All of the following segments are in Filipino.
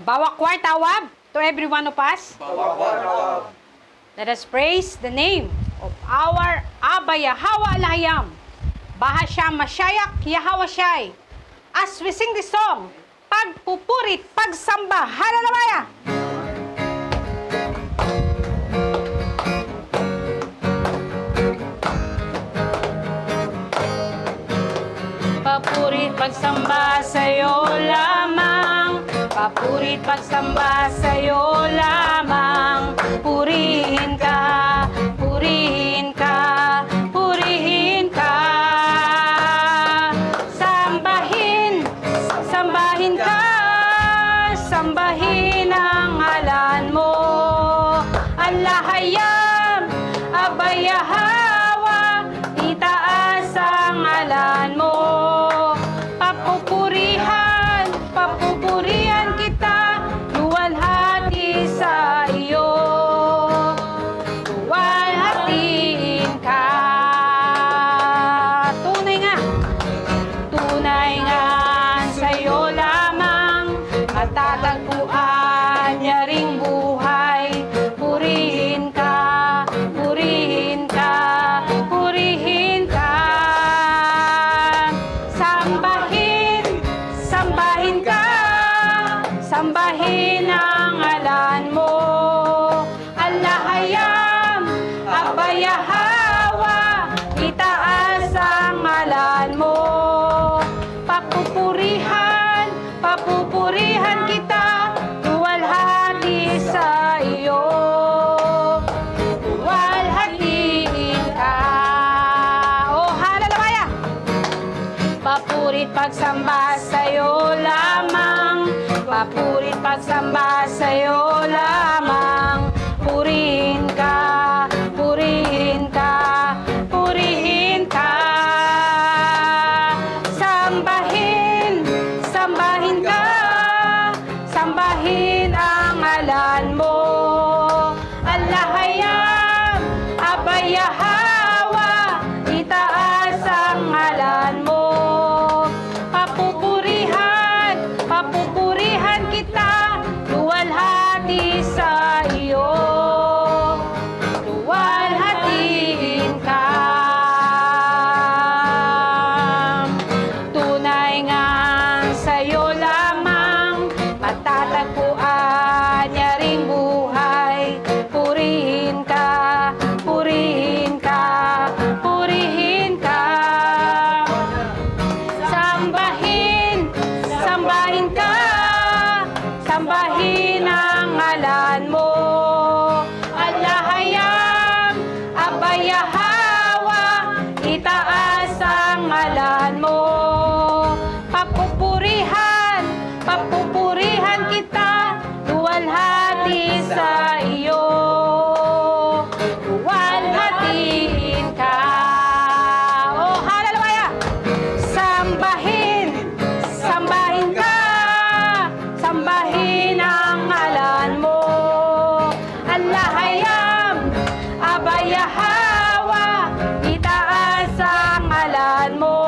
Bawa kwartawab to every one of us. Let us praise the name of our Abba Yahweh Elohim. Bahasham Mashayak Yahweh Shai. As we sing this song, pagpupurit, pagsamba, hallelujah! Papurit, pagsamba sa'yo lamang. Papurit, pagsamba sa'yo lamang. Purihin ka, purihin ka, purihin ka. Sambahin, sambahin ka, sambahin ang ngalan mo. Allahayam, Abayahawa, itaas ang ngalan mo. Papupurihan, papupurihan kita, luwalhati sa iyo. Luwalhatiin ka. Tunay nga sa iyo lamang, matatagpuan niya ring buhay. Purihin ka, purihin ka, purihin ka. Sambahin, sambahin ka, sambahin ang ngalan mo. Allahayam, Abayahawa, itaas ang ngalan mo. Papupurihan, papupurihan kita, luwalhati sa iyo. Luwalhatiin ka. Oh, hallelujah! Papurit pagsamba sa'yo lamang. Papurit pagsamba sa'yo lamang. Purihin ka, purihin ka, purihin ka. Sambahin, sambahin ka, sambahin ang ngalan mo. Allahayam, Abayahawa, itaas ang ngalan mo. Papupurihan, papupurihan kita, luwalhati sa iyo. Luwalhatiin ka. Tunay nga sa'yo lamang, matatagpuan niya ring buhay. Purihin ka, purihin ka, purihin ka. Sambahin, sambahin ka, sambahin ang ngalan mo. Allahayam, Abayahawa, itaas ang ngalan mo. Papupurihan, papupurihan kita, luwalhati sa iyo. Luwalhatiin ka. Oh, hallelujah! Sambahin, sambahin ka, sambahin ang ngalan mo. Allahayam, Abayahawa, itaas ang ngalan mo.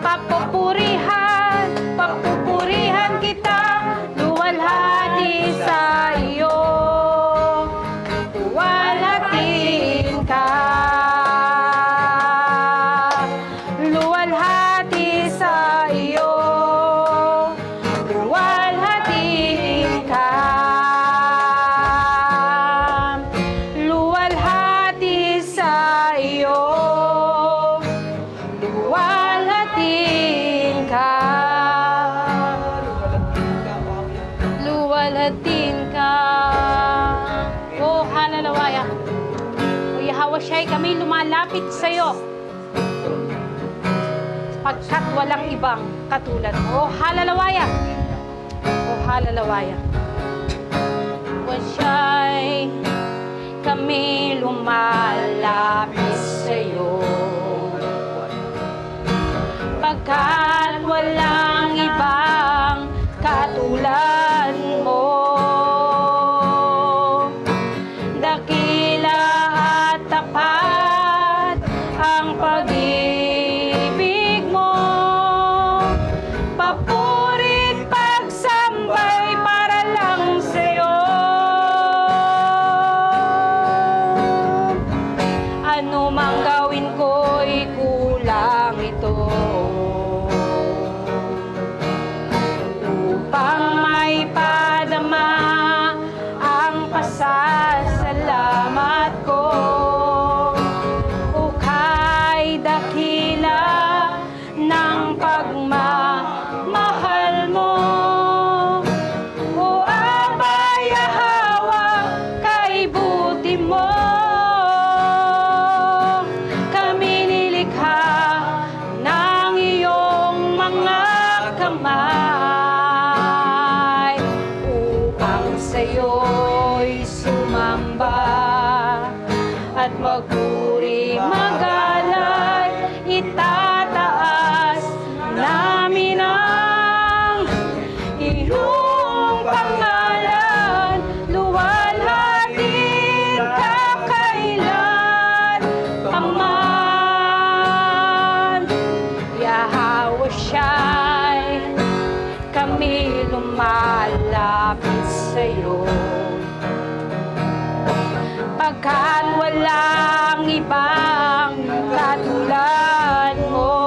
Papupurihan, papupurihan kita, luwalhati sa iyo. Luwalhatiin ka. Luwalhati sa iyo. Luwalhatiin ka. Luwalhati sa iyo. Luwalhatiin ka. Luwalhatiin ka. Oh, hallelujah. O Yahweh Shai, kami lumalapit sa iyo. Pagkat walang ibang katulad mo. Oh, hallelujah. Oh, hallelujah. Yahweh Shai, kami lumalapit sa iyo. Pagkat walang ibang katulad mo. Dakila at tapat ang pag-ibig mo. Papurit pagsambay ko'y kulang ito upang may padama ang pasasalamat ko. Ukay dakila ng pagmamahal mo. O Abay Yahweh, kay buti mo kami nilikha ng iyong mga kamay upang sa'yo'y sumamba at magpuri magalay. Itataas namin ang iyong pangalan, luwalhatin ka kailan paman. Yahweh siya'y kami lumalapit sa'yo, pagkat walang ibang katulad mo.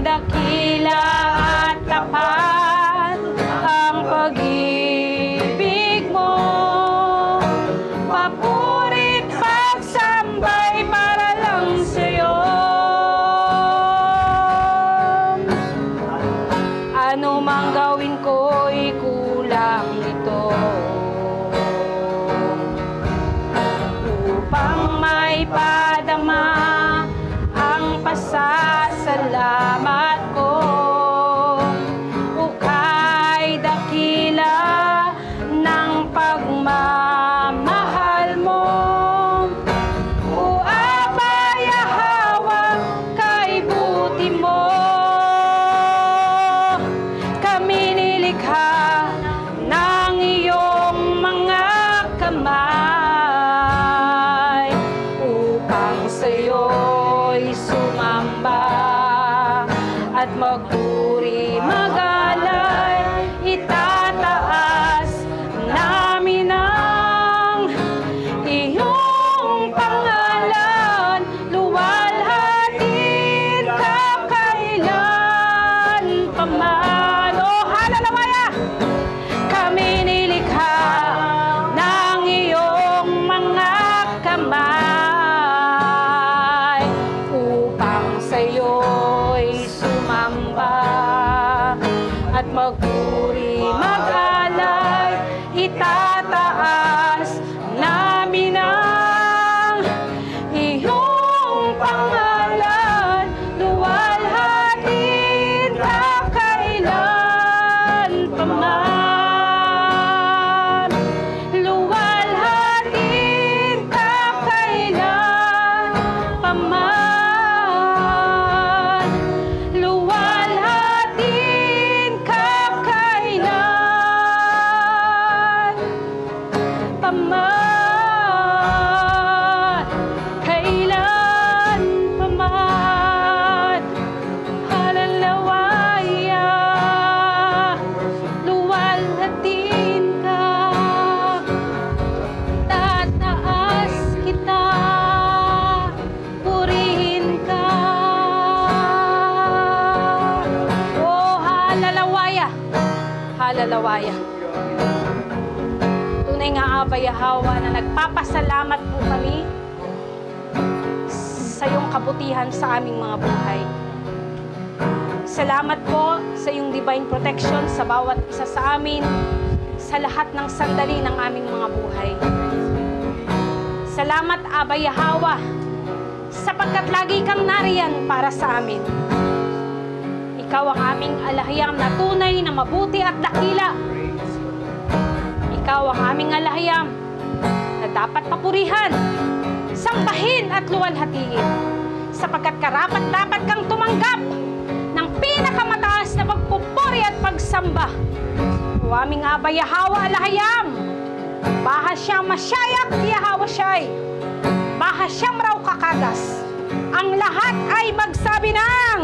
Dakila at tapat ang pag-ibig mo, papuri't pagsambay para lang sa'yo. Ano mang gawin ko'y kulang ito upang may padama ang pasasalamat ko. Ukay dakila ng pagmamahal mo. O Abay Yahweh, kay buti mo kami nilikha ng iyong mga kamay upang sa'yo'y sumamba at magpuri magalay. Itataas namin ang iyong pangalan, luwalhatin ka kailan paman. Oh, hallelujah! Kami nilikha ng iyong mga kamay upang sa'yo'y sumamba at magpuri magalay. Itataas namin ang iyong pangalan, luwalhatin ka kailan paman. Luwalhatin ka kailan paman. Luwalhatin ka kailan paman. Kailan paman. Hallelujah. Luwalhatin ka, tataas kita, purihin ka. Oh, hallelujah. Hallelujah. Tunay nga Abay Yahweh na nagpapasalamat po kami sa iyong kabutihan sa aming mga buhay. Salamat po sa iyong divine protection sa bawat isa sa amin, sa lahat ng sandali ng aming mga buhay. Salamat Abay Yahweh, sapagkat lagi kang nariyan para sa amin. Ikaw ang aming alahiyam na tunay na mabuti at dakila. Ikaw ang aming alahiyam na dapat papurihan, sambahin at luwalhatiin, sapagkat karapat-dapat kang tumanggap ng pinakamataas na pagpupuri at pagsamba. O aming Abay Yahweh alahiyam, Bahashem Mashayak Yahweh Shai, Bahashem raw kakadas. Ang lahat ay magsabi ng